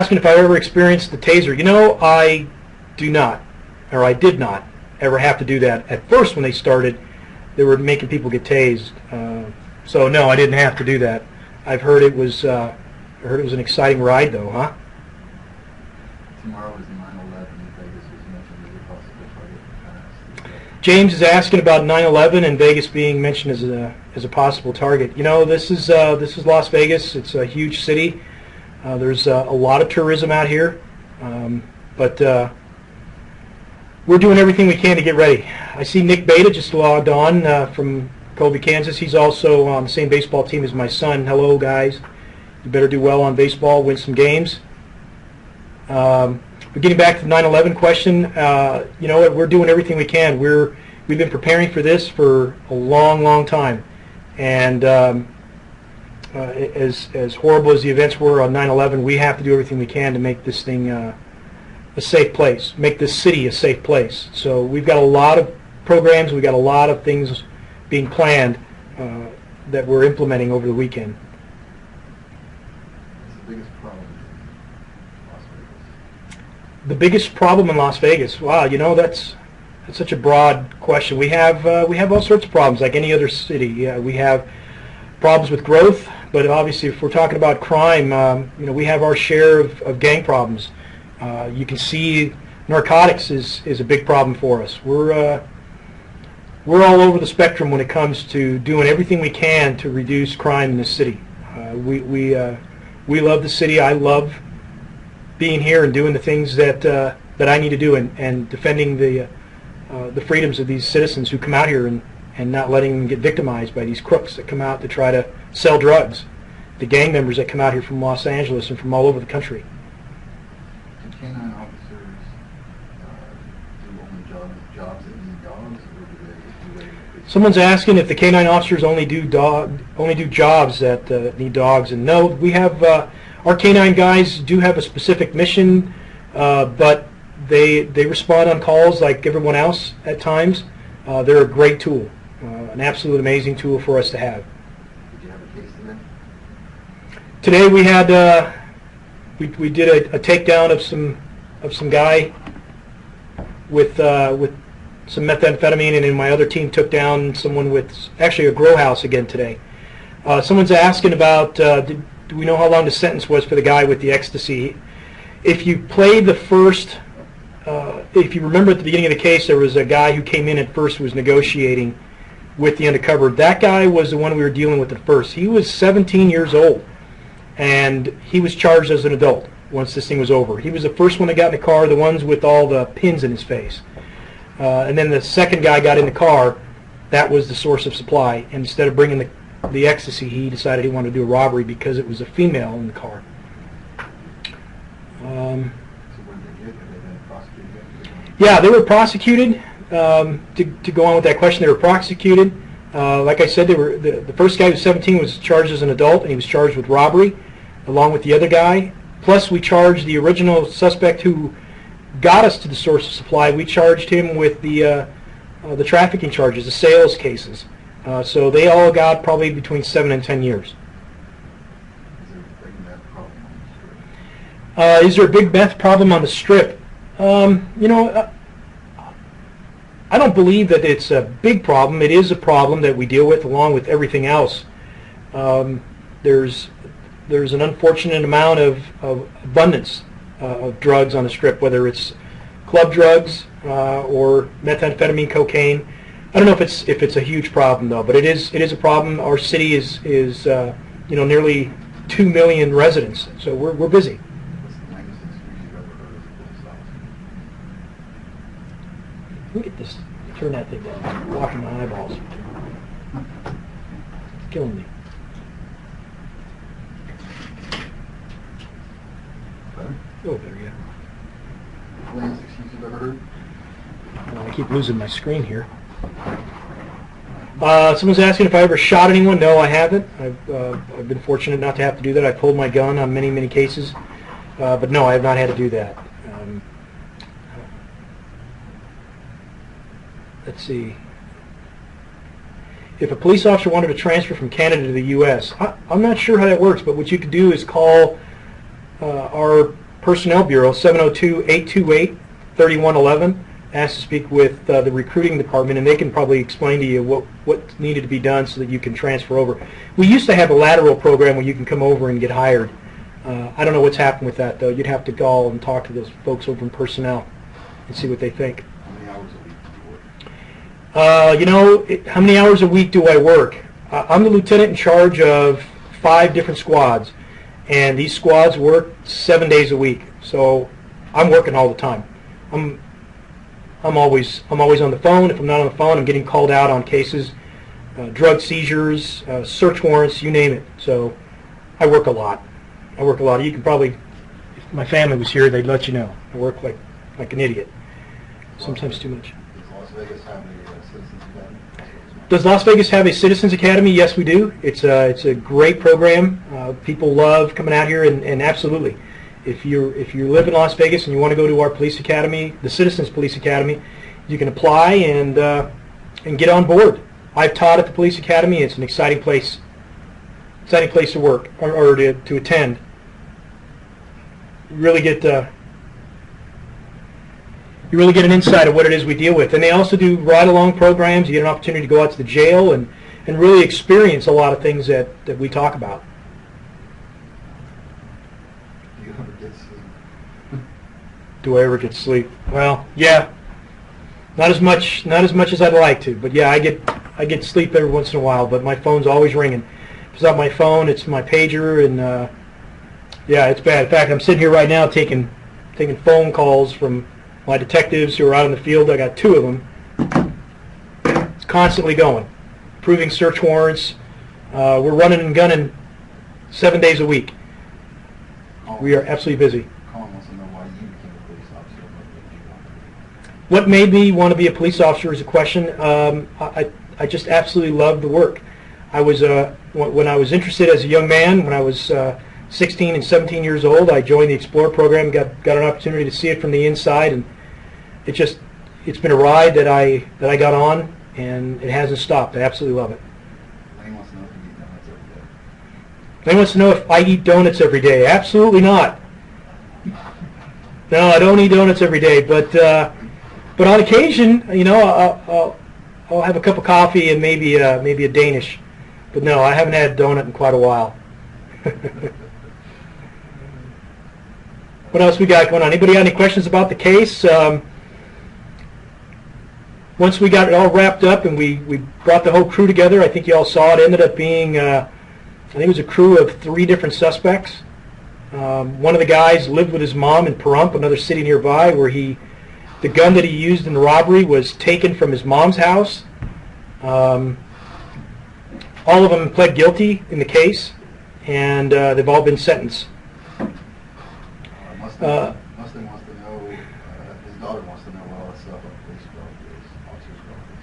Asking if I ever experienced the taser. You know, I do not, or I did not ever have to do that. At first, when they started, they were making people get tased. So no, I didn't have to do that. I've heard it was, an exciting ride, though, huh? Tomorrow is 9/11. Vegas was mentioned as a possible target in the past. James is asking about 9/11 and Vegas being mentioned as a possible target. You know, this is Las Vegas. It's a huge city. There's a lot of tourism out here, but we're doing everything we can to get ready. I see Nick Beta just logged on from Colby, Kansas. He's also on the same baseball team as my son. Hello, guys. You better do well on baseball, win some games. But getting back to the 9/11 question, you know, we're doing everything we can. We've been preparing for this for a long, long time, and as horrible as the events were on 9/11, we have to do everything we can to make this thing a safe place, make this city a safe place. So we've got a lot of programs, we've got a lot of things being planned that we're implementing over the weekend. What's the biggest problem in Las Vegas? The biggest problem in Las Vegas? Wow, you know, that's such a broad question. We have all sorts of problems like any other city. Yeah, we have problems with growth, but obviously if we're talking about crime, you know, we have our share of gang problems. You can see narcotics is a big problem for us. We're all over the spectrum when it comes to doing everything we can to reduce crime in this city. We love the city. I love being here and doing the things that I need to do and defending the freedoms of these citizens who come out here and not letting them get victimized by these crooks that come out to try to sell drugs, the gang members that come out here from Los Angeles and from all over the country. Do canine officers do only jobs that need dogs, or do they Someone's asking if the canine officers only do jobs that need dogs, and no, we have our canine guys do have a specific mission, but they respond on calls like everyone else at times. They're a great tool, an absolute amazing tool for us to have. Did you have a case today? Today we had we did a takedown of some guy with some methamphetamine, and then my other team took down someone with actually a grow house again today. Someone's asking about do we know how long the sentence was for the guy with the ecstasy? If you played the first, if you remember at the beginning of the case, there was a guy who came in at first who was negotiating with the undercover. That guy was the one we were dealing with at first. He was 17 years old, and he was charged as an adult once this thing was over. He was the first one that got in the car, the ones with all the pins in his face. And then the second guy got in the car. That was the source of supply. And instead of bringing the ecstasy, he decided he wanted to do a robbery because it was a female in the car. Yeah, they were prosecuted. To go on with that question, they were prosecuted. Like I said, the first guy who was 17 was charged as an adult, and he was charged with robbery, along with the other guy. Plus, we charged the original suspect who got us to the source of supply. We charged him with the trafficking charges, the sales cases. So they all got probably between 7 and 10 years. Is there a big meth problem on the Strip? You know, I don't believe that it's a big problem. It is a problem that we deal with along with everything else. There's an unfortunate amount of abundance of drugs on the Strip, whether it's club drugs or methamphetamine, cocaine. I don't know if it's a huge problem though, but it is a problem. Our city is you know, nearly 2 million residents, so we're busy. Look at this. Turn that thing down. Blocking my eyeballs. It's killing me. Better? Oh, better, yeah. Latest excuse you've ever heard? I keep losing my screen here. Someone's asking if I ever shot anyone. No, I haven't. I've been fortunate not to have to do that. I pulled my gun on many, many cases. But no, I have not had to do that. Let's see. If a police officer wanted to transfer from Canada to the U.S., I'm not sure how that works, but what you could do is call our Personnel Bureau, 702-828-3111. Asked to speak with the recruiting department, and they can probably explain to you what needed to be done so that you can transfer over. We used to have a lateral program where you can come over and get hired. I don't know what's happened with that, though. You'd have to call and talk to those folks over in personnel and see what they think. How many hours a week do you work? How many hours a week do I work? I'm the lieutenant in charge of 5 different squads, and these squads work 7 days a week. So I'm working all the time. I'm always on the phone. If I'm not on the phone, I'm getting called out on cases, drug seizures, search warrants, you name it. So I work a lot. You can probably, if my family was here, they'd let you know. I work like an idiot. Sometimes too much. Does Las Vegas have a Citizens Academy? Does Las Vegas have a Citizens Academy? Yes, we do. It's a great program. People love coming out here, and absolutely, if you live in Las Vegas and you want to go to our police academy, the Citizens Police Academy, you can apply and get on board. I've taught at the police academy. It's an exciting place to work or to attend. You really get an insight of what it is we deal with. And they also do ride-along programs. You get an opportunity to go out to the jail and really experience a lot of things that we talk about. Do you ever get sleep? Do I ever get sleep? Well, yeah. Not as much as I'd like to, but yeah, I get sleep every once in a while, but my phone's always ringing. If it's not my phone, it's my pager, and yeah, it's bad. In fact, I'm sitting here right now taking phone calls from my detectives who are out in the field. I got 2 of them. It's constantly going. Proving search warrants. We're running and gunning 7 days a week. We are absolutely busy. Colin wants to know why you became a police officer. What made me want to be a police officer is a question. I just absolutely love the work. I was when I was interested as a young man, when I was 16 and 17 years old, I joined the Explorer program, got an opportunity to see it from the inside, and it's been a ride that I got on, and it hasn't stopped. I absolutely love it. Lane wants to know if you eat donuts every day. Lane wants to know if I eat donuts every day. Absolutely not. No, I don't eat donuts every day, but on occasion, I'll have a cup of coffee and maybe a Danish. But no, I haven't had a donut in quite a while. What else we got going on? Anybody got any questions about the case? Once we got it all wrapped up and we brought the whole crew together, I think you all saw it, ended up being, I think it was a crew of 3 different suspects. One of the guys lived with his mom in Pahrump, another city nearby, where the gun that he used in the robbery was taken from his mom's house. All of them pled guilty in the case, and they've all been sentenced. Mustang wants to know, his daughter wants to know what all that stuff on the police belt is, officer's belt is.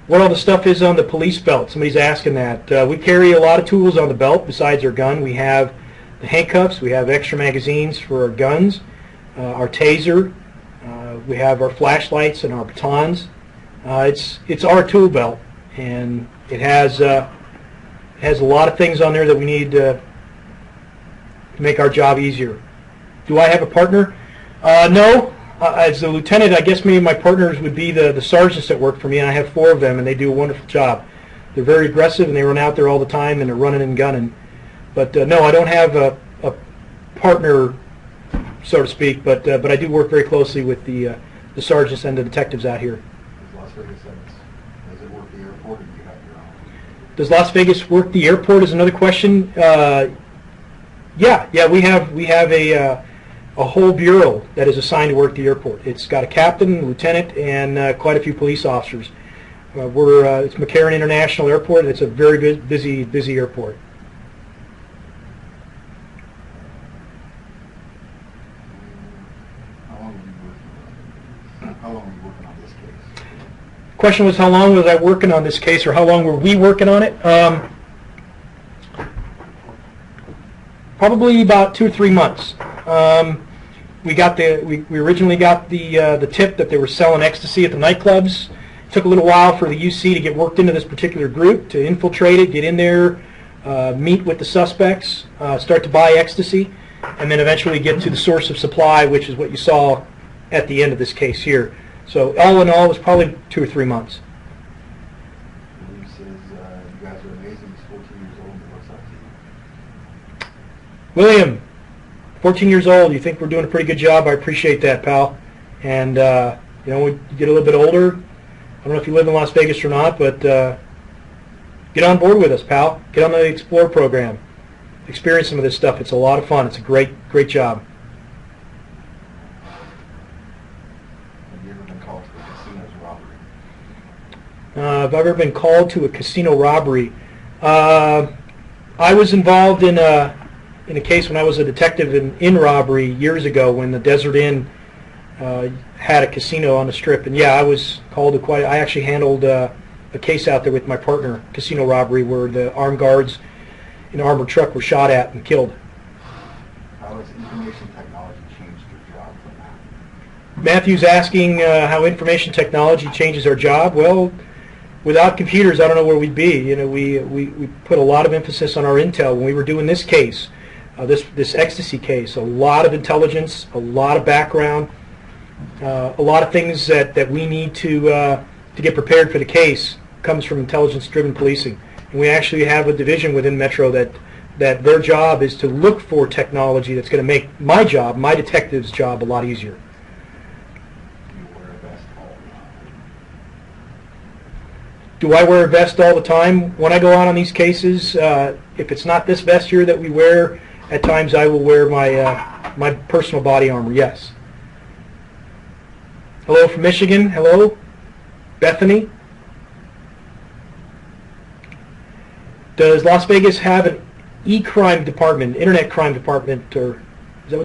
What all the stuff is on the police belt? Somebody's asking that. We carry a lot of tools on the belt besides our gun. We have the handcuffs, we have extra magazines for our guns, our taser, we have our flashlights and our batons. It's our tool belt, and it has a lot of things on there that we need to make our job easier. Do I have a partner? No. As a lieutenant, I guess maybe my partners would be the sergeants that work for me, and I have 4 of them, and they do a wonderful job. They're very aggressive, and they run out there all the time, and they're running and gunning. But no, I don't have a partner, so to speak, but I do work very closely with the sergeants and the detectives out here. Does it work the airport, or do you have your own? Does Las Vegas work the airport is another question. Yeah, we have a whole bureau that is assigned to work the airport. It's got a captain, lieutenant, and quite a few police officers. It's McCarran International Airport, and it's a very busy airport. How long were you working on this case? Question was, how long was I working on this case, or how long were we working on it? Probably about 2 or 3 months. We originally got the tip that they were selling ecstasy at the nightclubs. It took a little while for the UC to get worked into this particular group, to infiltrate it, get in there, meet with the suspects, start to buy ecstasy. and then eventually get to the source of supply, which is what you saw at the end of this case here. So all in all, it was probably 2 or 3 months. William says you guys are amazing. He's 14 years old and looks up to you. William, 14 years old. You think we're doing a pretty good job? I appreciate that, pal. And you know, when you get a little bit older, I don't know if you live in Las Vegas or not, but get on board with us, pal. Get on the Explore program. Experience some of this stuff. It's a lot of fun. It's a great job. Have you ever been called to a casino's robbery? Have I ever been called to a casino robbery? I was involved in a case when I was a detective in robbery years ago when the Desert Inn had a casino on the Strip, and yeah, I was called to I actually handled a case out there with my partner, casino robbery, where the armed guards in an armored truck were shot at and killed. How has information technology changed your job from that? Matthew's asking how information technology changes our job. Well, without computers, I don't know where we'd be. You know, we put a lot of emphasis on our intel when we were doing this case, this ecstasy case. A lot of intelligence, a lot of background, a lot of things that we need to get prepared for the case comes from intelligence-driven policing. And we actually have a division within Metro that their job is to look for technology that's going to make my job, my detective's job, a lot easier. Do I wear a vest all the time? When I go out on these cases, if it's not this vest here that we wear, at times I will wear my personal body armor, yes. Hello from Michigan. Hello. Bethany. Does Las Vegas have an e-crime department, internet crime department, or